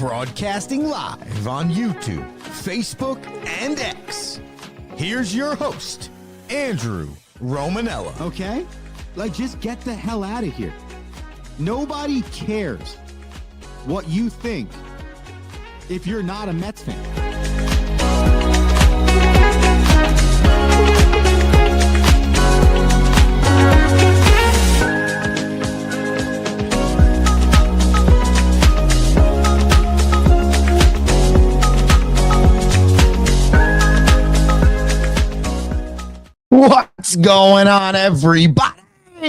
Broadcasting live on YouTube, Facebook, and X. Here's your host, Andrew Romanella. Okay? Just get the hell out of here. Nobody cares what you think if you're not a Mets fan. What's going on, everybody?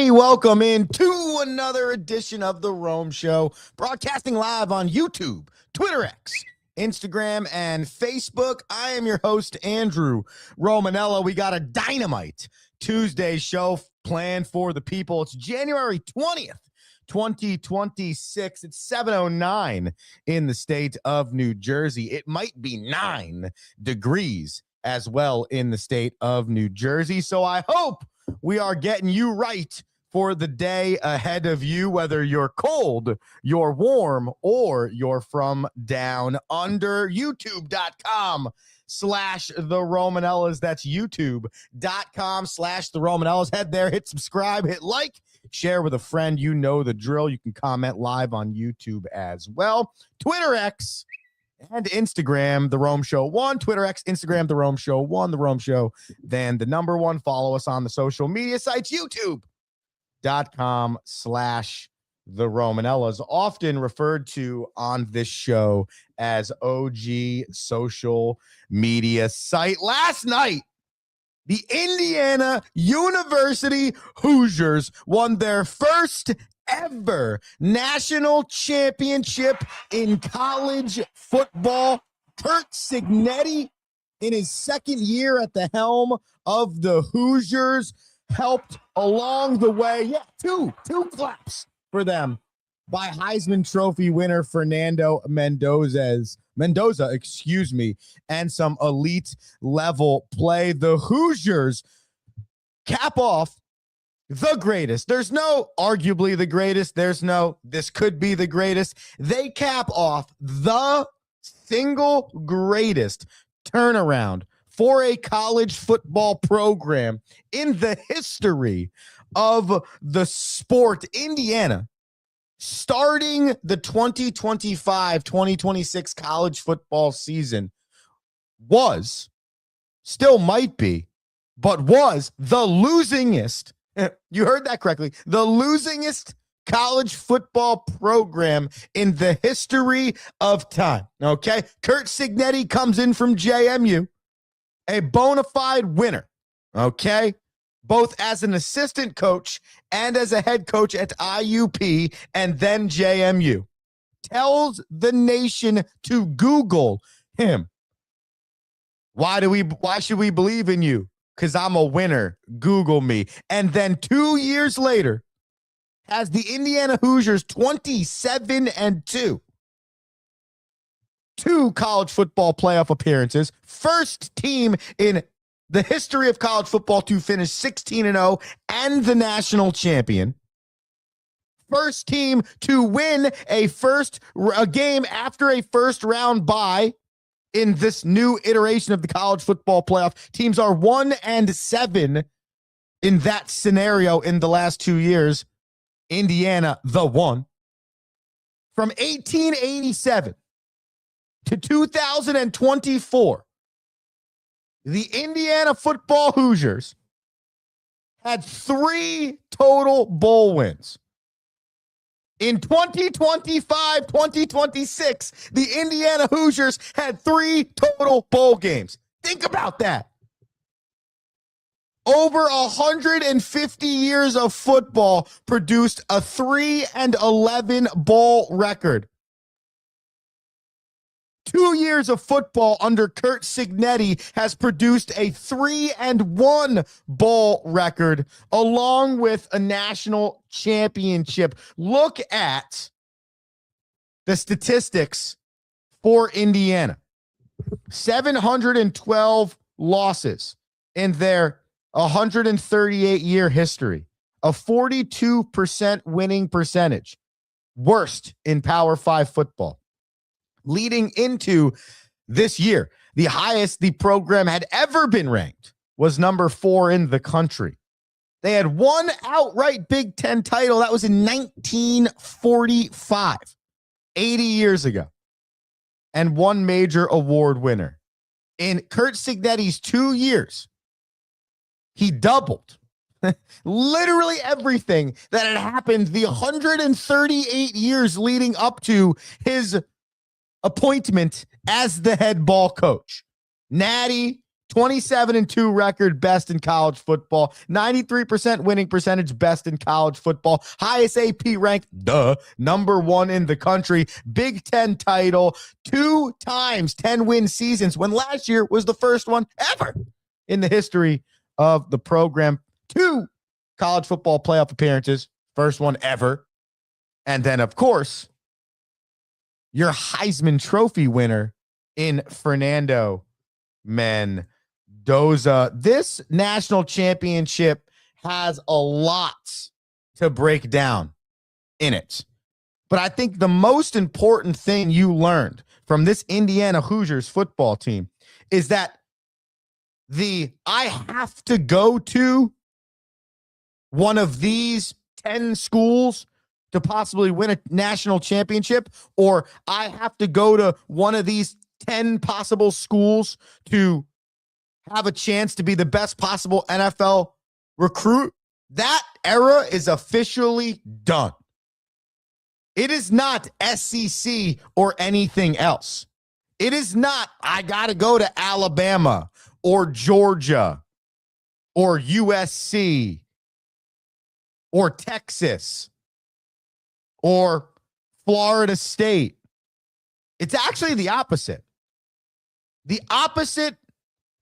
Welcome into another edition of The Rome Show, broadcasting live on YouTube, Twitter X, Instagram, and Facebook. I am your host, Andrew Romanella. We got a dynamite Tuesday show planned for the people. It's January 20th, 2026. It's 7:09 in the state of New Jersey. It might be 9 degrees as well in the state of New Jersey. So I hope we are getting you right for the day ahead of you, whether you're cold, you're warm, or you're from down under. YouTube.com/The Romanellas. That's YouTube.com/The Romanellas. Head there, hit subscribe, hit like, share with a friend. You know the drill. You can comment live on YouTube as well. Twitter X and Instagram, The Rome Show 1. Twitter X, Instagram, The Rome Show 1. The Rome Show, then the number 1. Follow us on the social media sites, YouTube.com/The Romanellas, often referred to on this show as OG social media site. Last night, the Indiana University Hoosiers won their first ever national championship in college football. Curt Cignetti, in his second year at the helm of the Hoosiers, helped along the way. Yeah, two claps for them by Heisman Trophy winner Fernando Mendoza, and some elite level play. The Hoosiers cap off the greatest. There's no arguably the greatest. There's no this could be the greatest. They cap off the single greatest turnaround for a college football program in the history of the sport. Indiana, starting the 2025-2026 college football season, still might be, but was the losingest. You heard that correctly. The losingest college football program in the history of time. Okay. Curt Cignetti comes in from JMU, a bona fide winner. Okay. Both as an assistant coach and as a head coach at IUP and then JMU. Tells the nation to Google him. Why should we believe in you? Because I'm a winner. Google me. And then 2 years later, has the Indiana Hoosiers 27-2. 2 college football playoff appearances. First team in the history of college football to finish 16-0 and the national champion. First team to win a game after a first round bye. In this new iteration of the college football playoff, teams are 1-7 in that scenario in the last 2 years. Indiana, the one. From 1887 to 2024, the Indiana football Hoosiers had 3 total bowl wins. In 2025-2026, the Indiana Hoosiers had 3 total bowl games. Think about that. Over 150 years of football produced a 3-11 bowl record. 2 years of football under Curt Cignetti has produced a 3-1 bowl record, along with a national championship. Look at the statistics for Indiana. 712 losses in their 138-year history. A 42% winning percentage. Worst in Power 5 football. leading into this year. The highest the program had ever been ranked was number 4 in the country. They had one outright Big Ten title. That was in 1945, 80 years ago, and one major award winner. In Curt Cignetti's 2 years, he doubled literally everything that had happened the 138 years leading up to his appointment as the head ball coach. Natty, 27-2 record, best in college football, 93% winning percentage, best in college football, highest AP rank, number 1 in the country, Big Ten title, 2 times 10-win seasons, when last year was the first one ever in the history of the program. 2 college football playoff appearances, first one ever. And then, of course, your Heisman Trophy winner in Fernando Mendoza. This national championship has a lot to break down in it. But I think the most important thing you learned from this Indiana Hoosiers football team is that I have to go to one of these 10 schools to possibly win a national championship, or I have to go to one of these 10 possible schools to have a chance to be the best possible NFL recruit. That era is officially done. It is not SEC or anything else. It is not, I got to go to Alabama or Georgia or USC or Texas or Florida State. It's actually the opposite. The opposite,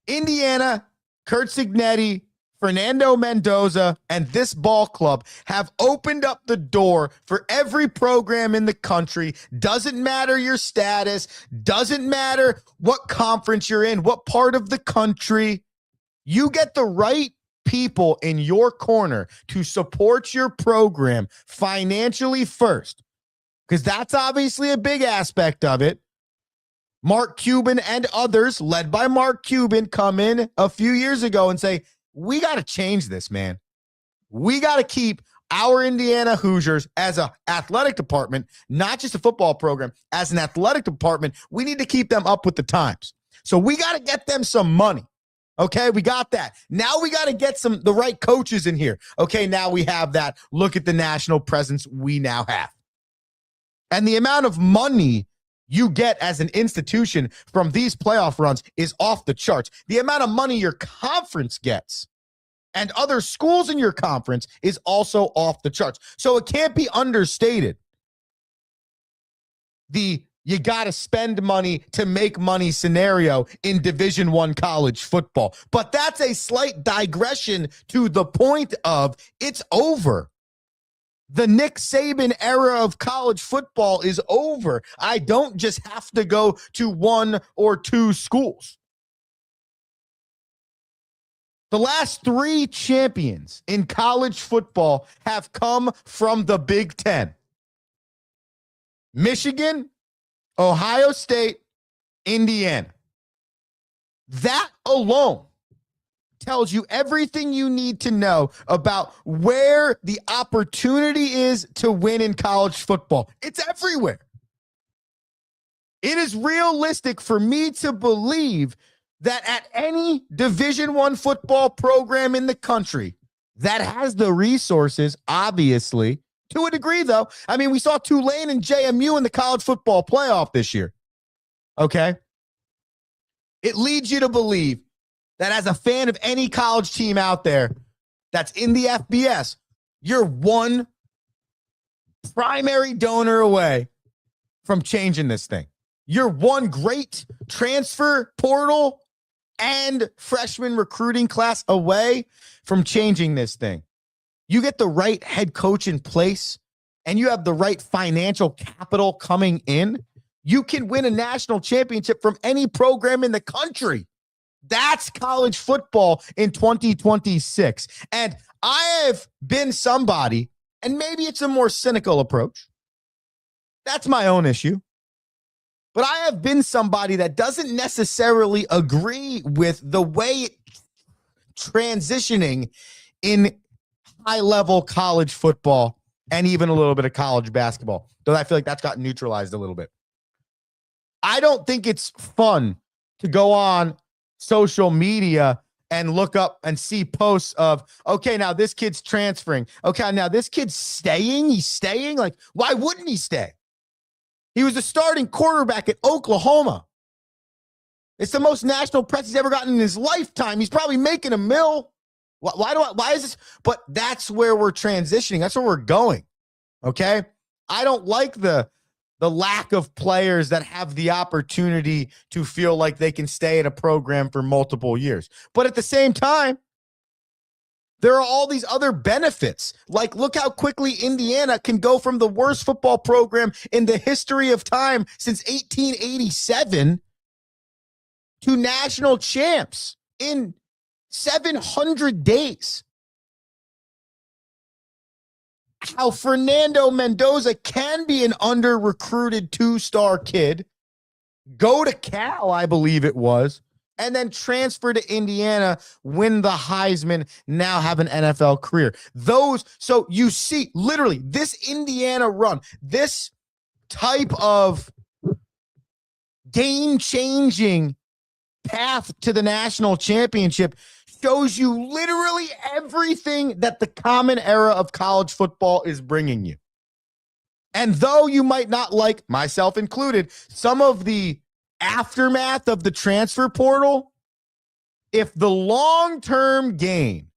Indiana, Curt Cignetti, Fernando Mendoza, and this ball club have opened up the door for every program in the country. Doesn't matter your status, doesn't matter what conference you're in, what part of the country. You get the right people in your corner to support your program financially first, because that's obviously a big aspect of it. Mark Cuban and others, led by Mark Cuban, come in a few years ago and say, we got to change this, man. We got to keep our Indiana Hoosiers as an athletic department, not just a football program, as an athletic department. We need to keep them up with the times. So we got to get them some money. Okay, we got that. Now we got to get the right coaches in here. Okay, now we have that. Look at the national presence we now have. And the amount of money you get as an institution from these playoff runs is off the charts. The amount of money your conference gets and other schools in your conference is also off the charts. So it can't be understated. You got to spend money to make money scenario in Division I college football. But that's a slight digression to the point of it's over. The Nick Saban era of college football is over. I don't just have to go to 1 or 2 schools. The last 3 champions in college football have come from the Big Ten. Michigan, Ohio State, Indiana. That alone tells you everything you need to know about where the opportunity is to win in college football. It's everywhere. It is realistic for me to believe that at any Division I football program in the country that has the resources, obviously, to a degree, though. I mean, we saw Tulane and JMU in the college football playoff this year. Okay? It leads you to believe that as a fan of any college team out there that's in the FBS, you're one primary donor away from changing this thing. You're one great transfer portal and freshman recruiting class away from changing this thing. You get the right head coach in place and you have the right financial capital coming in, you can win a national championship from any program in the country. That's college football in 2026. And I have been somebody, and maybe it's a more cynical approach. That's my own issue. But I have been somebody that doesn't necessarily agree with the way transitioning in high-level college football and even a little bit of college basketball, though I feel like that's gotten neutralized a little bit. I don't think it's fun to go on social media and look up and see posts of, okay, now this kid's transferring. Okay, now this kid's staying. He's staying. Like, why wouldn't he stay? He was the starting quarterback at Oklahoma. It's the most national press he's ever gotten in his lifetime. He's probably making $1 million. Why is this? But that's where we're transitioning. That's where we're going. Okay. I don't like the lack of players that have the opportunity to feel like they can stay at a program for multiple years. But at the same time, there are all these other benefits. Like, look how quickly Indiana can go from the worst football program in the history of time since 1887 to national champs in 700 days. How Fernando Mendoza can be an under-recruited 2-star kid, go to Cal, I believe it was, and then transfer to Indiana, win the Heisman, now have an NFL career. So you see, literally, this Indiana run, this type of game-changing path to the national championship shows you literally everything that the common era of college football is bringing you. And though you might not like, myself included, some of the aftermath of the transfer portal, if the long-term gain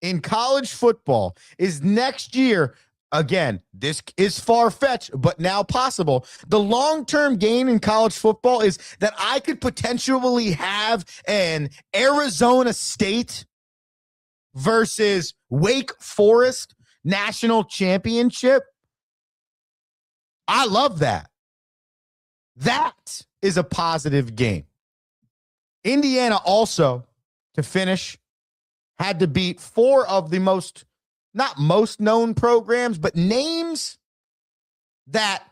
in college football is next year, again, this is far-fetched, but now possible. The long-term gain in college football is that I could potentially have an Arizona State versus Wake Forest national championship. I love that. That is a positive game. Indiana also, to finish, had to beat 4 of the not most known programs, but names that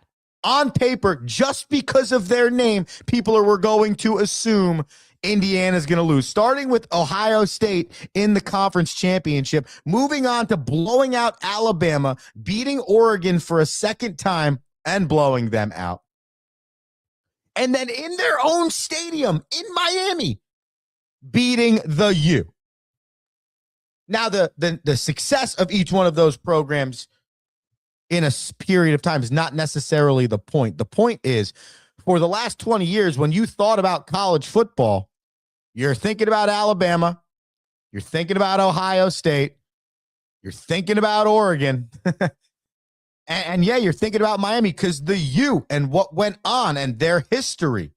on paper, just because of their name, people were going to assume Indiana's going to lose. Starting with Ohio State in the conference championship, moving on to blowing out Alabama, beating Oregon for a second time and blowing them out. And then in their own stadium in Miami, beating the U. Now, the success of each one of those programs in a period of time is not necessarily the point. The point is, for the last 20 years, when you thought about college football, you're thinking about Alabama, you're thinking about Ohio State, you're thinking about Oregon, and yeah, you're thinking about Miami because the U and what went on and their history.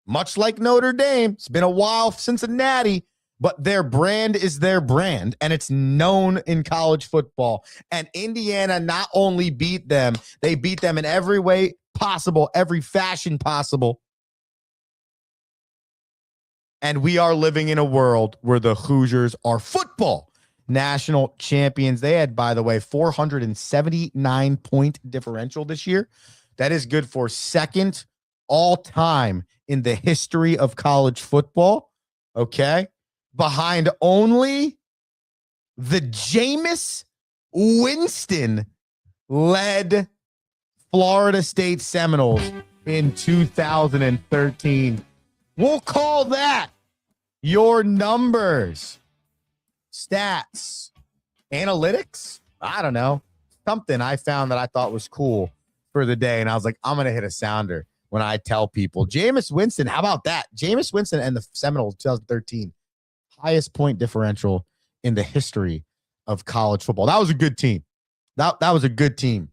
Much like Notre Dame, it's been a while since Cincinnati, but their brand is their brand, and it's known in college football. And Indiana not only beat them, they beat them in every way possible, every fashion possible. And we are living in a world where the Hoosiers are football national champions. They had, by the way, 479-point differential this year. That is good for second all-time in the history of college football. Okay? Behind only the Jameis Winston-led Florida State Seminoles in 2013. We'll call that your numbers, stats, analytics. I don't know. Something I found that I thought was cool for the day. And I was like, I'm going to hit a sounder when I tell people. Jameis Winston, how about that? Jameis Winston and the Seminoles 2013. Highest point differential in the history of college football. That was a good team. That was a good team.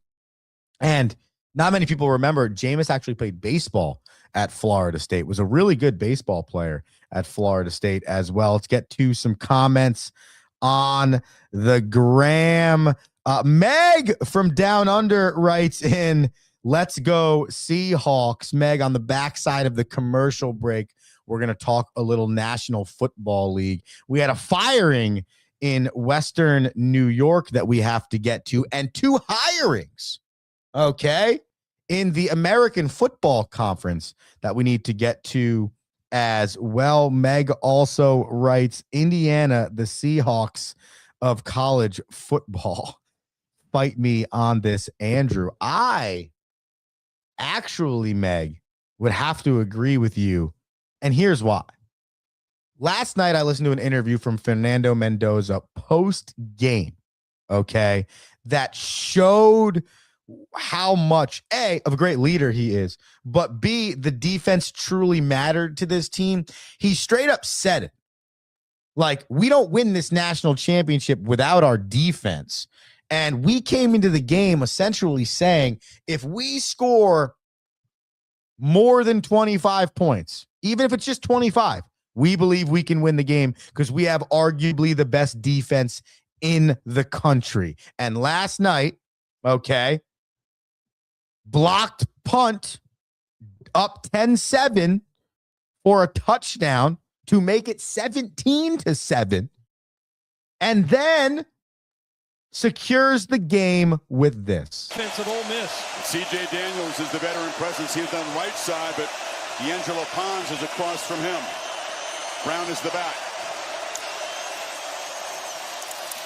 And not many people remember Jameis actually played baseball at Florida State, was a really good baseball player at Florida State as well. Let's get to some comments on the gram. Meg from Down Under writes in, let's go Seahawks. Meg, on the backside of the commercial break, we're going to talk a little National Football League. We had a firing in Western New York that we have to get to, and 2 hirings, okay, in the American Football Conference that we need to get to as well. Meg also writes, Indiana, the Seahawks of college football. Fight me on this, Andrew. I actually, Meg, would have to agree with you. And here's why. Last night, I listened to an interview from Fernando Mendoza post-game, okay, that showed how much, A, of a great leader he is, but B, the defense truly mattered to this team. He straight up said it. Like, we don't win this national championship without our defense. And we came into the game essentially saying, if we score more than 25 points, even if it's just 25, we believe we can win the game because we have arguably the best defense in the country. And last night, okay, blocked punt up 10-7 for a touchdown to make it 17-7. And then secures the game with this. Defensive Ole Miss. C.J. Daniels is the veteran presence. He's on the right side, but D'Angelo Pons is across from him. Brown is the back.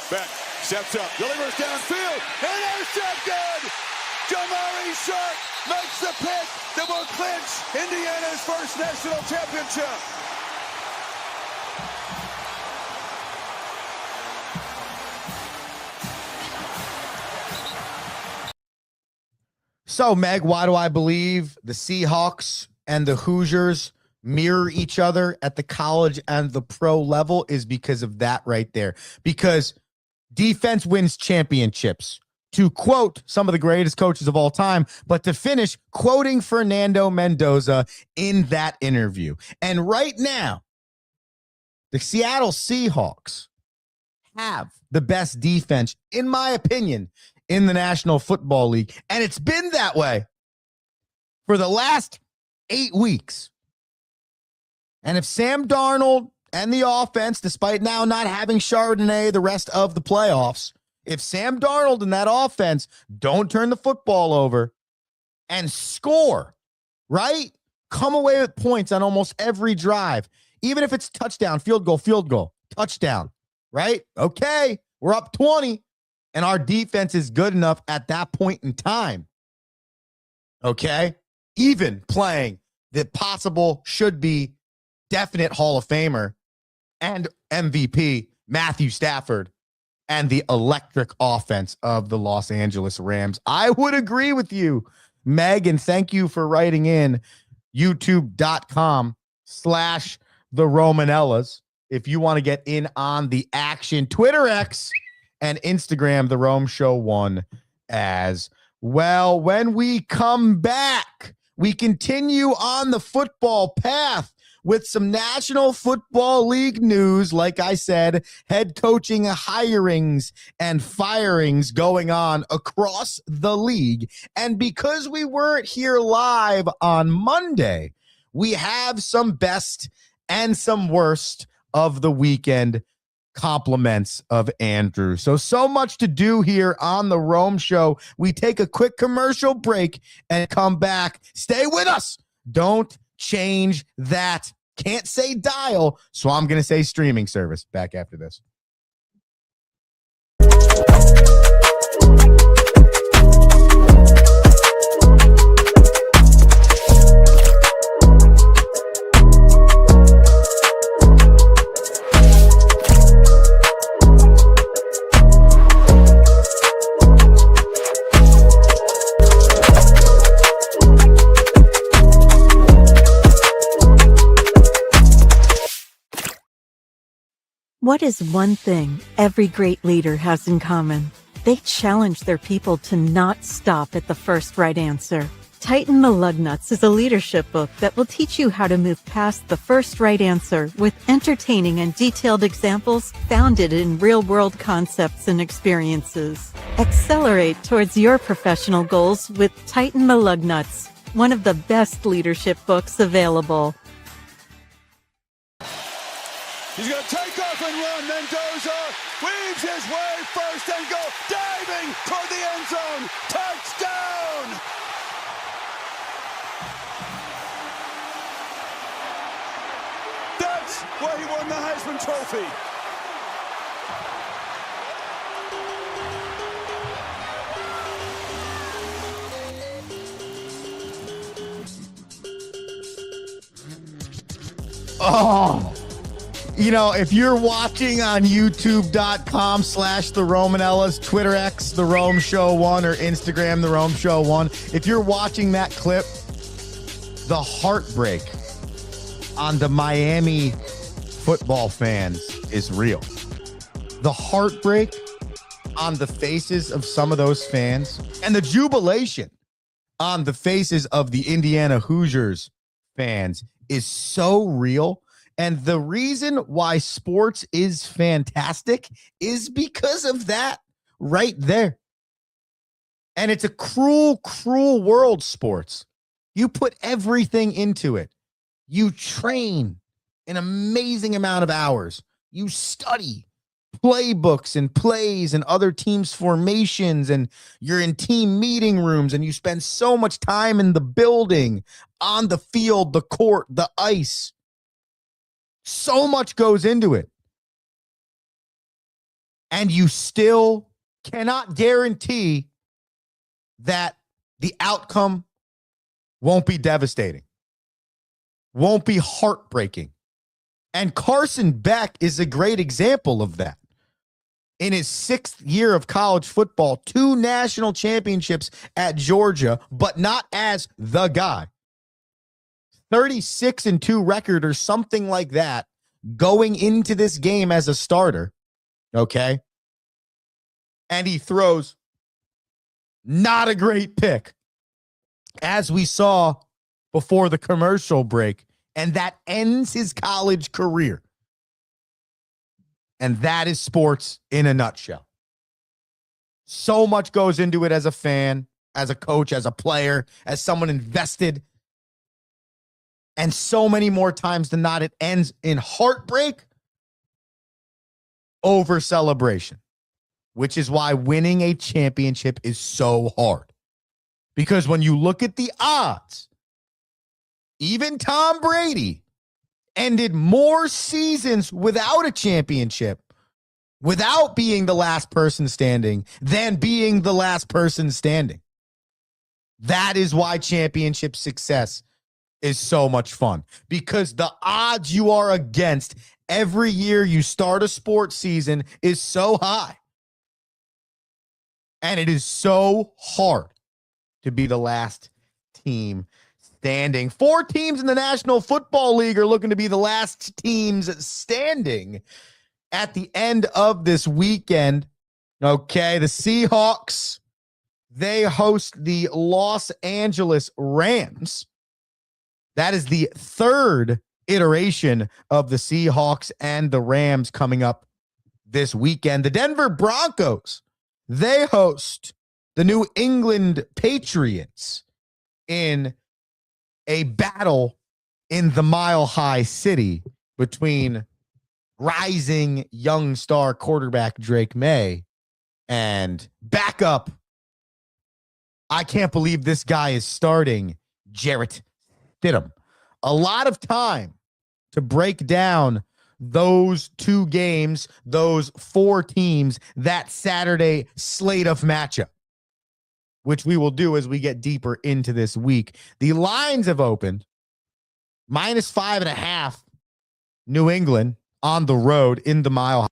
Beck steps up, delivers downfield, intercepted! Jamari Sharp makes the pick that will clinch Indiana's first national championship. So, Meg, why do I believe the Seahawks and the Hoosiers mirror each other at the college and the pro level is because of that right there. Because defense wins championships. To quote some of the greatest coaches of all time, but to finish quoting Fernando Mendoza in that interview. And right now, the Seattle Seahawks have the best defense, in my opinion, in the National Football League. And it's been that way for the last 8 weeks. And if Sam Darnold and the offense, despite now not having Chardonnay the rest of the playoffs, if Sam Darnold and that offense don't turn the football over and score, right? Come away with points on almost every drive, even if it's touchdown, field goal, touchdown, right? Okay, we're up 20. And our defense is good enough at that point in time, okay, even playing the possible should be definite Hall of Famer and MVP Matthew Stafford and the electric offense of the Los Angeles Rams. I would agree with you, Meg, and thank you for writing in youtube.com/the Romanellas if you want to get in on the action. Twitter X and Instagram, The Rome Show 1 as well. When we come back, we continue on the football path with some National Football League news. Like I said, head coaching hirings and firings going on across the league. And because we weren't here live on Monday, we have some best and some worst of the weekend compliments of Andrew. So much to do here on the Rome Show. We take a quick commercial break and come back. Stay with us. Don't change that. Can't say dial, so I'm going to say streaming service. Back after this. What is one thing every great leader has in common? They challenge their people to not stop at the first right answer. Tighten the Lug Nuts is a leadership book that will teach you how to move past the first right answer with entertaining and detailed examples founded in real-world concepts and experiences. Accelerate towards your professional goals with Tighten the Lug Nuts, one of the best leadership books available. He's going to take off and run. Mendoza weaves his way first and goal, diving toward the end zone. Touchdown! Heisman Trophy. Oh, you know, if you're watching on youtube.com/the Romanellas, Twitter X, the Rome Show 1, or Instagram, the Rome Show 1, if you're watching that clip, the heartbreak on the Miami football fans is real. The heartbreak on the faces of some of those fans and the jubilation on the faces of the Indiana Hoosiers fans is so real. And the reason why sports is fantastic is because of that right there. And it's a cruel, cruel world, sports. You put everything into it. You train an amazing amount of hours. You study playbooks and plays and other teams' formations, and you're in team meeting rooms, and you spend so much time in the building, on the field, the court, the ice. So much goes into it. And you still cannot guarantee that the outcome won't be devastating, won't be heartbreaking. And Carson Beck is a great example of that. In his 6th year of college football, 2 national championships at Georgia, but not as the guy. 36-2 record or something like that going into this game as a starter, okay? And he throws not a great pick, as we saw before the commercial break, and that ends his college career. And that is sports in a nutshell. So much goes into it as a fan, as a coach, as a player, as someone invested. And so many more times than not, it ends in heartbreak over celebration, which is why winning a championship is so hard. Because when you look at the odds, even Tom Brady ended more seasons without a championship, without being the last person standing, than being the last person standing. That is why championship success is so much fun, because the odds you are against every year you start a sports season is so high. And it is so hard to be the last team standing. 4 teams in the National Football League are looking to be the last teams standing at the end of this weekend. Okay, the Seahawks, they host the Los Angeles Rams. That is the 3rd iteration of the Seahawks and the Rams coming up this weekend. The Denver Broncos, they host the New England Patriots in a battle in the Mile High City between rising young star quarterback Drake May and backup, I can't believe this guy is starting, Jarrett Stidham. A lot of time to break down those 2 games, those 4 teams, that Saturday slate of matchup, which we will do as we get deeper into this week. The lines have opened. -5.5 New England on the road in the Mile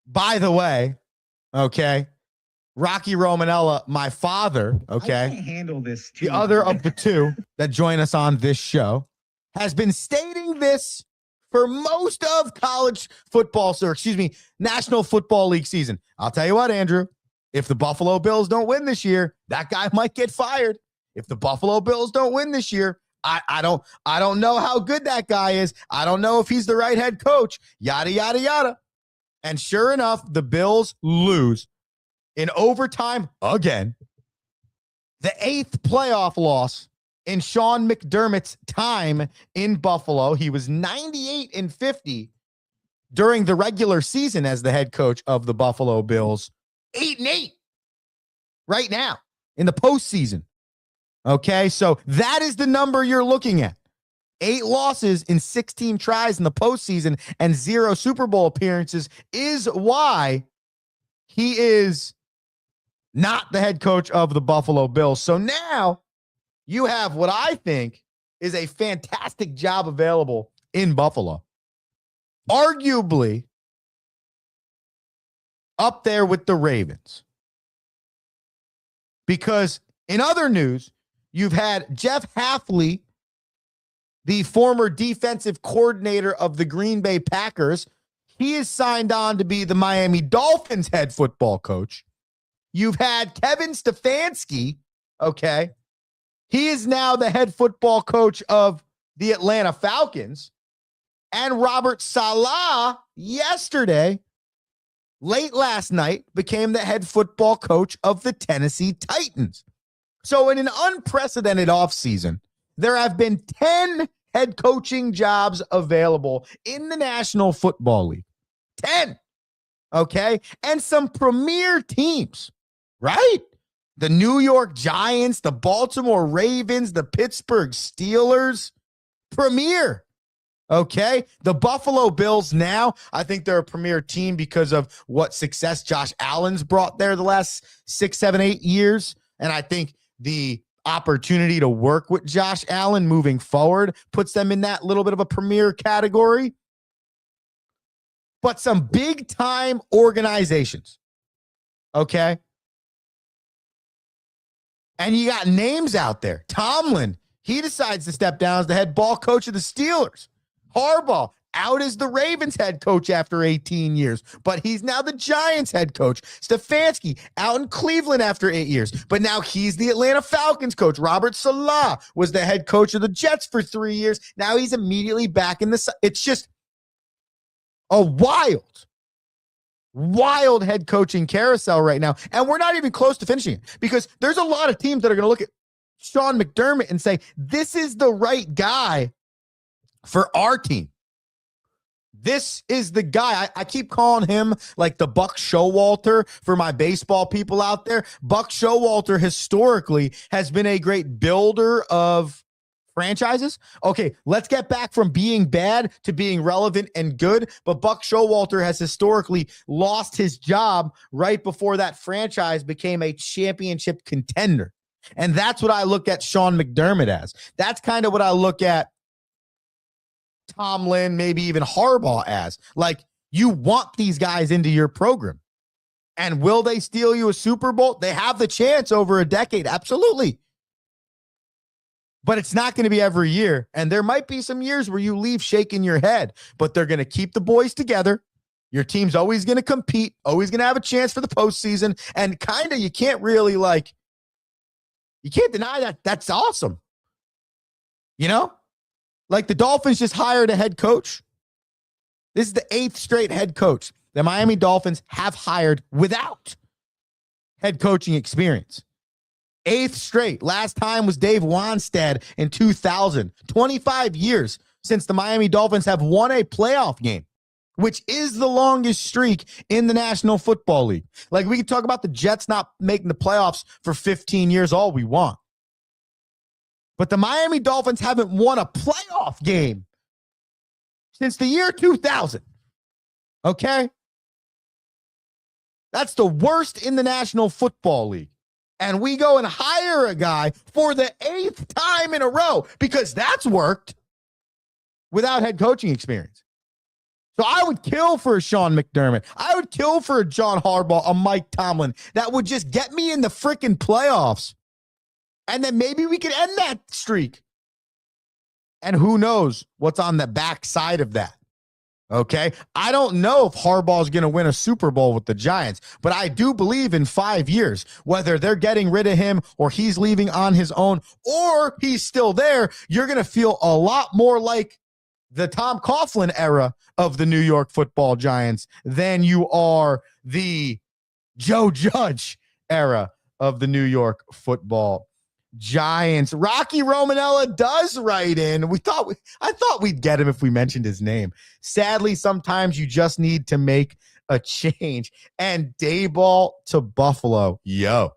By the way, okay, Rocky Romanella, my father, okay, I can't handle this. The other of the two that join us on this show, has been stating this for most of college football, National Football League season. I'll tell you what, Andrew, if the Buffalo Bills don't win this year, that guy might get fired. If the Buffalo Bills don't win this year, I don't know how good that guy is. I don't know if he's the right head coach. Yada, yada, yada. And sure enough, the Bills lose in overtime again. The 8th playoff loss in Sean McDermott's time in Buffalo. He was 98-50 during the regular season as the head coach of the Buffalo Bills. 8-8 right now in the postseason. Okay, so that is the number you're looking at. 8 losses in 16 tries in the postseason and 0 Super Bowl appearances is why he is not the head coach of the Buffalo Bills. So now you have what I think is a fantastic job available in Buffalo. Arguably up there with the Ravens. Because in other news, you've had Jeff Hafley, the former defensive coordinator of the Green Bay Packers. He is signed on to be the Miami Dolphins head football coach. You've had Kevin Stefanski, okay? He is now the head football coach of the Atlanta Falcons. And Robert Saleh yesterday, late last night, became the head football coach of the Tennessee Titans. So in an unprecedented offseason, there have been 10 head coaching jobs available in the National Football League. 10, okay? And some premier teams, right? The New York Giants, the Baltimore Ravens, the Pittsburgh Steelers, premier, okay? The Buffalo Bills now, I think they're a premier team because of what success Josh Allen's brought there the last 6, 7, 8 years. And I think the opportunity to work with Josh Allen moving forward puts them in that little bit of a premier category. But some big time organizations, okay? And you got names out there. Tomlin, he decides to step down as the head ball coach of the Steelers. Harbaugh, out as the Ravens head coach after 18 years, but he's now the Giants head coach. Stefanski, out in Cleveland after 8 years, but now he's the Atlanta Falcons coach. Robert Saleh was the head coach of the Jets for 3 years. Now he's immediately back in the... It's just a wild head coaching carousel right now. And we're not even close to finishing it because there's a lot of teams that are going to look at Sean McDermott and say, this is the right guy for our team. This is the guy. I keep calling him like the Buck Showalter for my baseball people out there. Buck Showalter historically has been a great builder of franchises. Okay, let's get back from being bad to being relevant and good. But Buck Showalter has historically lost his job right before that franchise became a championship contender. And that's what I look at Sean McDermott as. That's kind of what I look at Tomlin, maybe even Harbaugh as. Like, you want these guys into your program. And will they steal you a Super Bowl? They have the chance over a decade. Absolutely. But it's not going to be every year. And there might be some years where you leave shaking your head, but they're going to keep the boys together. Your team's always going to compete, always going to have a chance for the postseason. And kind of, you can't really you can't deny that. That's awesome. You know? Like the Dolphins just hired a head coach. This is the 8th straight head coach the Miami Dolphins have hired without head coaching experience. 8th straight. Last time was Dave Wanstead in 2000. 25 years since the Miami Dolphins have won a playoff game, which is the longest streak in the National Football League. Like, we can talk about the Jets not making the playoffs for 15 years all we want. But the Miami Dolphins haven't won a playoff game since the year 2000. Okay? That's the worst in the National Football League. And we go and hire a guy for the 8th time in a row because that's worked without head coaching experience. So I would kill for a Sean McDermott. I would kill for a John Harbaugh, a Mike Tomlin. That would just get me in the freaking playoffs. And then maybe we could end that streak. And who knows what's on the backside of that. Okay. I don't know if Harbaugh's going to win a Super Bowl with the Giants, but I do believe in 5 years, whether they're getting rid of him or he's leaving on his own or he's still there, you're going to feel a lot more like the Tom Coughlin era of the New York Football Giants than you are the Joe Judge era of the New York Football Giants. Rocky Romanella does write in. I thought we'd get him if we mentioned his name. Sadly, sometimes you just need to make a change. And Dayball to Buffalo. Yo.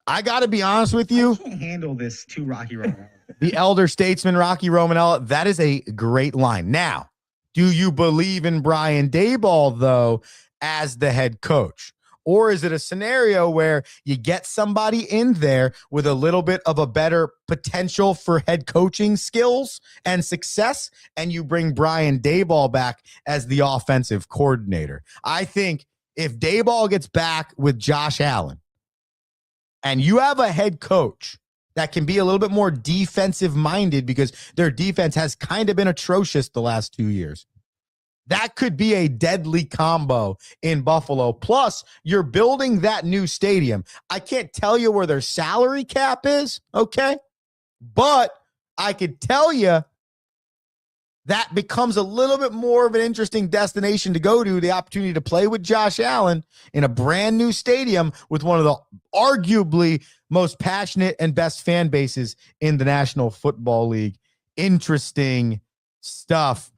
I got to be honest with you. I can't handle this to Rocky Romanella. The elder statesman, Rocky Romanella, that is a great line. Now, do you believe in Brian Daboll, though, as the head coach? Or is it a scenario where you get somebody in there with a little bit of a better potential for head coaching skills and success, and you bring Brian Daboll back as the offensive coordinator? I think if Daboll gets back with Josh Allen and you have a head coach that can be a little bit more defensive minded because their defense has kind of been atrocious the last 2 years, that could be a deadly combo in Buffalo. Plus, you're building that new stadium. I can't tell you where their salary cap is, okay? But I could tell you that becomes a little bit more of an interesting destination to go to, the opportunity to play with Josh Allen in a brand new stadium with one of the arguably most passionate and best fan bases in the National Football League. Interesting stuff.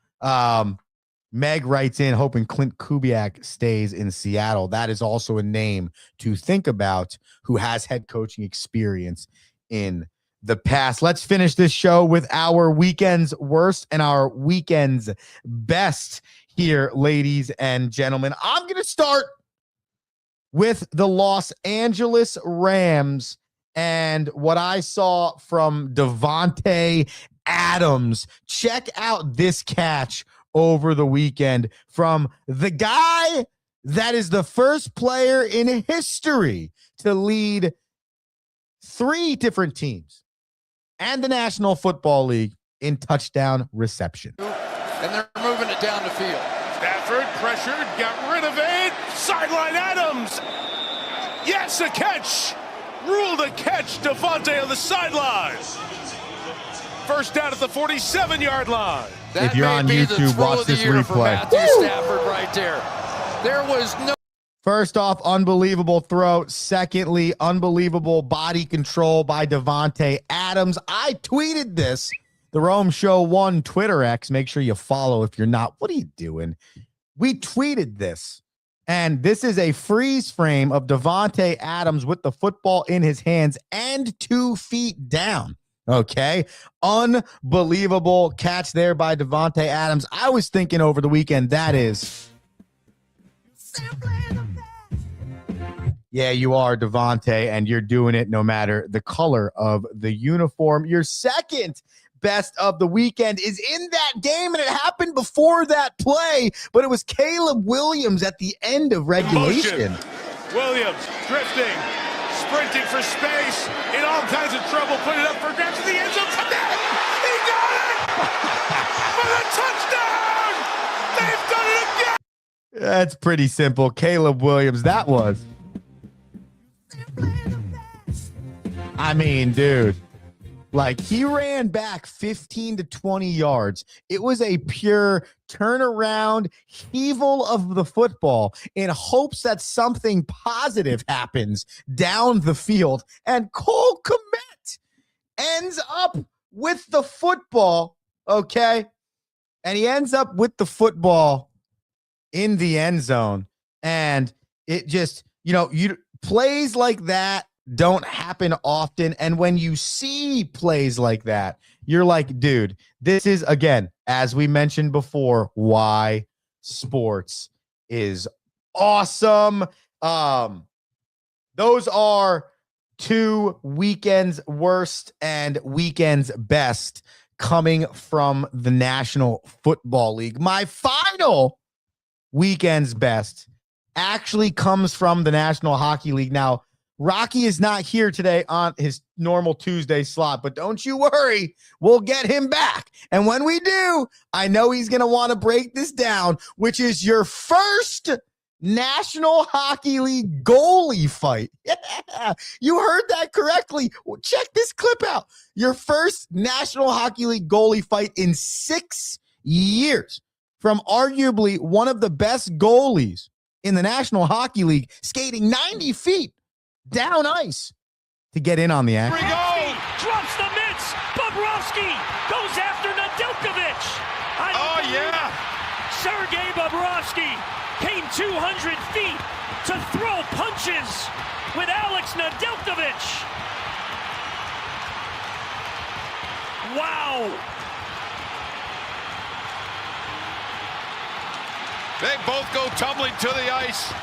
Meg writes in, hoping Clint Kubiak stays in Seattle. That is also a name to think about who has head coaching experience in the past. Let's finish this show with our weekend's worst and our weekend's best here, ladies and gentlemen. I'm going to start with the Los Angeles Rams and what I saw from Davante Adams. Check out this catch over the weekend from the guy that is the first player in history to lead 3 different teams and the National Football League in touchdown reception. And they're moving it down the field. Stafford pressured, got rid of it. Sideline Adams. Yes, a catch. Ruled a catch. Davante on the sideline. First down at the 47-yard line. That if you're on YouTube, watch this replay. Matthew Stafford right there. There was no. First off, unbelievable throw. Secondly, unbelievable body control by Davante Adams. I tweeted this. The Rome Show 1 Twitter X. Make sure you follow if you're not. What are you doing? We tweeted this. And this is a freeze frame of Davante Adams with the football in his hands and 2 feet down. Okay. Unbelievable catch there by Davante Adams. I was thinking over the weekend, that is. Yeah, you are, Davante, and you're doing it no matter the color of the uniform. Your second best of the weekend is in that game, and it happened before that play, but it was Caleb Williams at the end of regulation. Motion. Williams drifting, sprinting for space, in all kinds of trouble, put it up for grabs in the end zone. He got it! For the touchdown! They've done it again! That's pretty simple. Caleb Williams, that was. I mean, dude, like he ran back 15 to 20 yards. It was a pure turnaround heaval of the football in hopes that something positive happens down the field. And Cole Kmet ends up with the football, okay? And he ends up with the football in the end zone. And it just, plays like that don't happen often. And when you see plays like that, you're like, dude, this is, again, as we mentioned before, why sports is awesome. Those are 2 weekends worst and weekends best coming from the National Football League. My final weekend's best actually comes from the National Hockey League. Now, Rocky is not here today on his normal Tuesday slot, but don't you worry, we'll get him back. And when we do, I know he's going to want to break this down, which is your first National Hockey League goalie fight. Yeah, you heard that correctly. Well, check this clip out. Your first National Hockey League goalie fight in 6 years from arguably one of the best goalies in the National Hockey League, skating 90 feet down ice to get in on the action. Drops the mitts. Bobrovsky goes after Nedeljkovic. Oh, yeah. Sergei Bobrovsky came 200 feet to throw punches with Alex Nedeljkovic. Wow. They both go tumbling to the ice.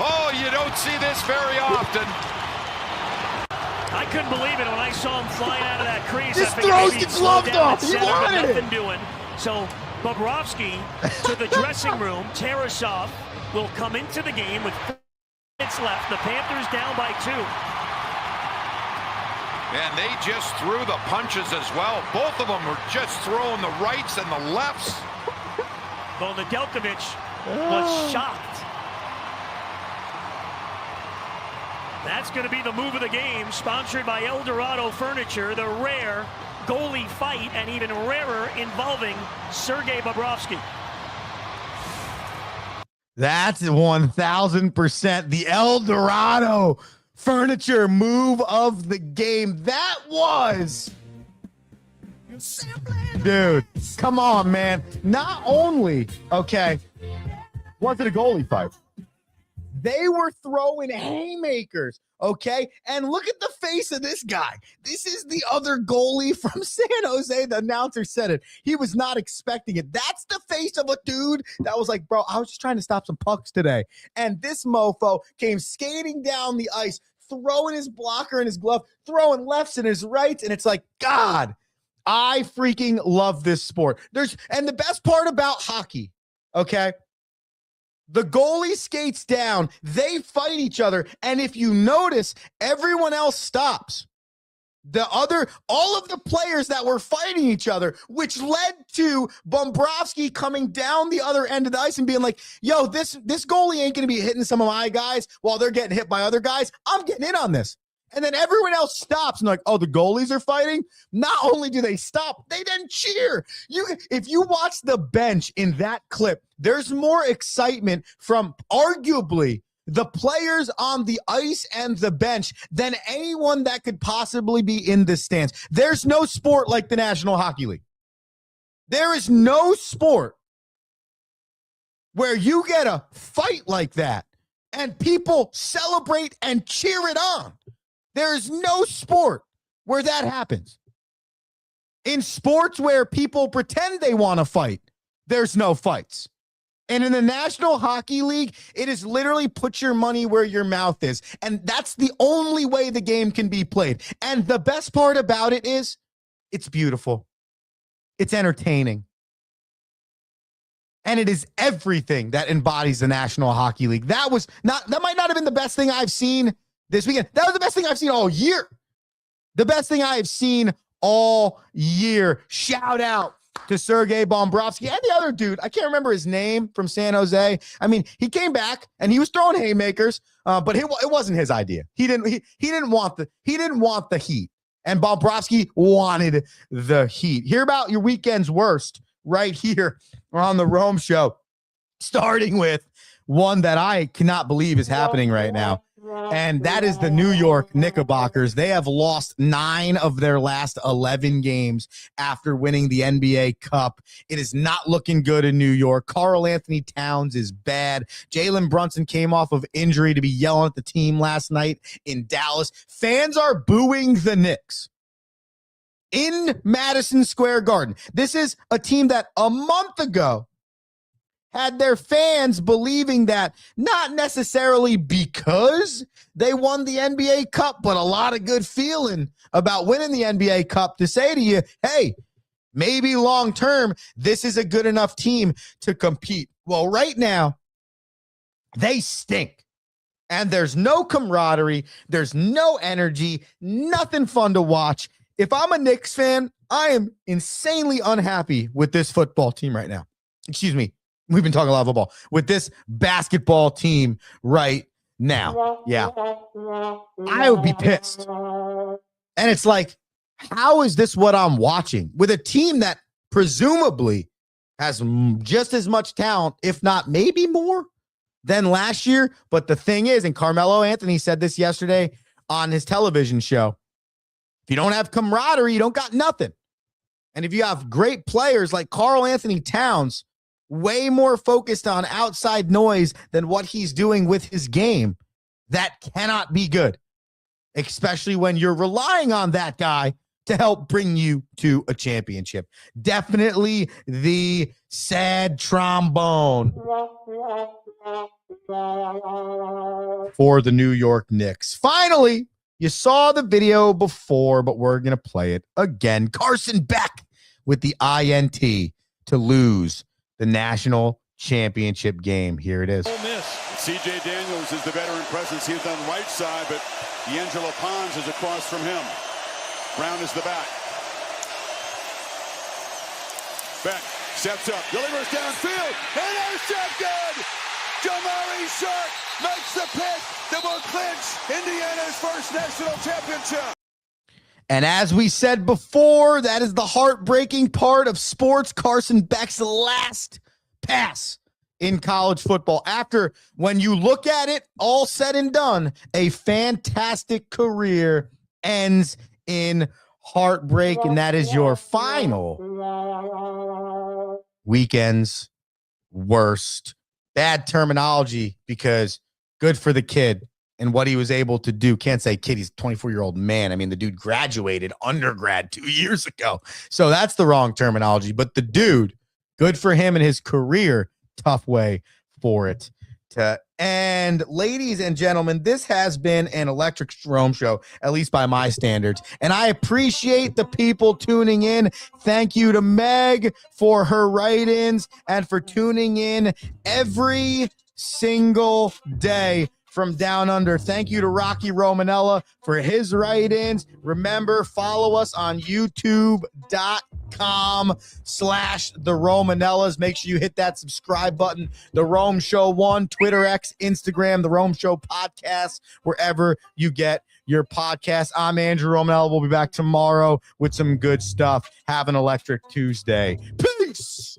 Oh, you don't see this very often. I couldn't believe it when I saw him flying out of that crease. Just throws the glove off. He wanted it. Nothing doing. So Bobrovsky to the dressing room. Tarasov will come into the game with 4 minutes left. The Panthers down by 2. And they just threw the punches as well. Both of them were just throwing the rights and the lefts. Well, Nedeljkovic was shocked. That's going to be the move of the game, sponsored by El Dorado Furniture, the rare goalie fight, and even rarer involving Sergei Bobrovsky. That's 1,000% the El Dorado Furniture move of the game. That was... Dude, come on, man. Not only, okay, was it a goalie fight? They were throwing haymakers, okay? And look at the face of this guy. This is the other goalie from San Jose. The announcer said it. He was not expecting it. That's the face of a dude that was like, bro, I was just trying to stop some pucks today. And this mofo came skating down the ice, throwing his blocker in his glove, throwing lefts and his rights, and it's like, God, I freaking love this sport. And the best part about hockey, okay? The goalie skates down, they fight each other, and if you notice, everyone else stops. All of the players that were fighting each other, which led to Bobrovsky coming down the other end of the ice and being like, yo, this goalie ain't going to be hitting some of my guys while they're getting hit by other guys. I'm getting in on this. And then everyone else stops and like, oh, the goalies are fighting? Not only do they stop, they then cheer. If you watch the bench in that clip, there's more excitement from arguably the players on the ice and the bench than anyone that could possibly be in the stands. There's no sport like the National Hockey League. There is no sport where you get a fight like that and people celebrate and cheer it on. There is no sport where that happens. In sports where people pretend they want to fight, there's no fights. And in the National Hockey League, it is literally put your money where your mouth is. And that's the only way the game can be played. And the best part about it is it's beautiful. It's entertaining. And it is everything that embodies the National Hockey League. That might not have been the best thing I've seen this weekend. That was the best thing I've seen all year. The best thing I have seen all year. Shout out to Sergei Bobrovsky and the other dude. I can't remember his name from San Jose. I mean, he came back and he was throwing haymakers, but it wasn't his idea. He didn't want the heat, and Bobrovsky wanted the heat. Hear about your weekend's worst right here on the Rome Show, starting with one that I cannot believe is happening right now. And that is the New York Knickerbockers. They have lost 9 of their last 11 games after winning the NBA Cup. It is not looking good in New York. Karl Anthony Towns is bad. Jalen Brunson came off of injury to be yelling at the team last night in Dallas. Fans are booing the Knicks in Madison Square Garden. This is a team that a month ago had their fans believing that not necessarily because they won the NBA Cup, but a lot of good feeling about winning the NBA Cup to say to you, hey, maybe long term, this is a good enough team to compete. Well, right now, they stink. And there's no camaraderie. There's no energy. Nothing fun to watch. If I'm a Knicks fan, I am insanely unhappy with this football team right now. Excuse me. We've been talking a lot of football. With this basketball team right now. Yeah. I would be pissed. And it's like, how is this what I'm watching? With a team that presumably has just as much talent, if not maybe more, than last year. But the thing is, and Carmelo Anthony said this yesterday on his television show, if you don't have camaraderie, you don't got nothing. And if you have great players like Karl Anthony Towns, way more focused on outside noise than what he's doing with his game, that cannot be good, especially when you're relying on that guy to help bring you to a championship. Definitely the sad trombone for the New York Knicks. Finally, you saw the video before, but we're going to play it again. Carson Beck with the INT to lose the national championship game. Here it is. C.J. Daniels is the veteran presence. He's on the right side, but D'Angelo Pons is across from him. Brown is the back. Beck steps up, delivers downfield, and intercepted! Jamari Sharp makes the pick that will clinch Indiana's first national championship. And as we said before, that is the heartbreaking part of sports. Carson Beck's last pass in college football. After, when you look at it, all said and done, a fantastic career ends in heartbreak, and that is your final weekend's worst. Bad terminology, because good for the kid and what he was able to do. Can't say kid, he's a 24-year-old man. I mean, the dude graduated undergrad 2 years ago. So that's the wrong terminology. But the dude, good for him and his career. Tough way for it to end. Ladies and gentlemen, this has been an electric Rome show, at least by my standards. And I appreciate the people tuning in. Thank you to Meg for her write-ins and for tuning in every single day from down under. Thank you to Rocky Romanella for his write-ins. Remember, follow us on youtube.com/the Romanellas. Make sure you hit that subscribe button. The Rome Show 1, Twitter, X, Instagram, The Rome Show Podcast, wherever you get your podcast. I'm Andrew Romanella. We'll be back tomorrow with some good stuff. Have an electric Tuesday. Peace.